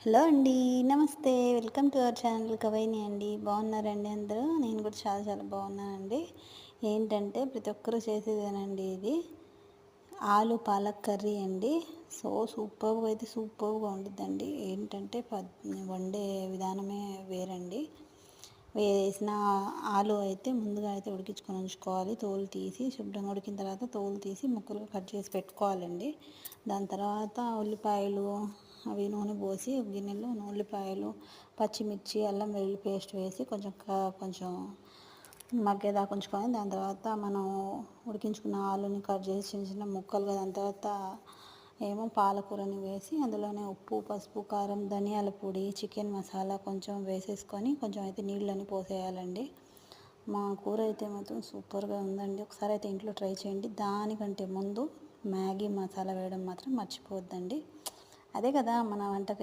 Hello అండి. నమస్తే. Welcome to our channel కవైని అండి. బాగున్నారండి అందరూ? నేను కూడా చాలా చాలా బాగున్నానండి. ఏంటంటే ప్రతి ఒక్కరూ చేసేదేనండి ఇది. ఆలు పాలక్ కర్రీ అండి. సో సూపర్‌గా అయితే సూపర్‌గా ఉండిద్దండి. ఏంటంటే వండే విధానమే వేరండి. వేసిన ఆలు అయితే ముందుగా అయితే ఉడికించుకొని ఉంచుకోవాలి. తోలు తీసి శుభ్రంగా ఉడికిన తర్వాత తోలు తీసి ముక్కలుగా కట్ చేసి పెట్టుకోవాలండి. దాని తర్వాత ఉల్లిపాయలు అవి నూనె పోసి ఒక గిన్నెలో ఉల్లిపాయలు, పచ్చిమిర్చి, అల్లం వెల్లుల్లి పేస్ట్ వేసి కొంచెం మగ్గేదాకా ఉంచుకొని దాని తర్వాత మనం ఉడికించుకున్న ఆలుని కట్ చేసి చిన్న చిన్న ముక్కలుగా దాని తర్వాత ఏమో పాలకూరని వేసి అందులోనే ఉప్పు, పసుపు, కారం, ధనియాల పొడి, చికెన్ మసాలా కొంచెం వేసేసుకొని కొంచెం అయితే నీళ్ళని పోసేయాలండి. మా కూర అయితే మాత్రం సూపర్గా ఉందండి. ఒకసారి అయితే ఇంట్లో ట్రై చేయండి. దానికంటే ముందు మ్యాగీ మసాలా వేయడం మాత్రం మర్చిపోవద్దండి. అదే కదా మన వంటకం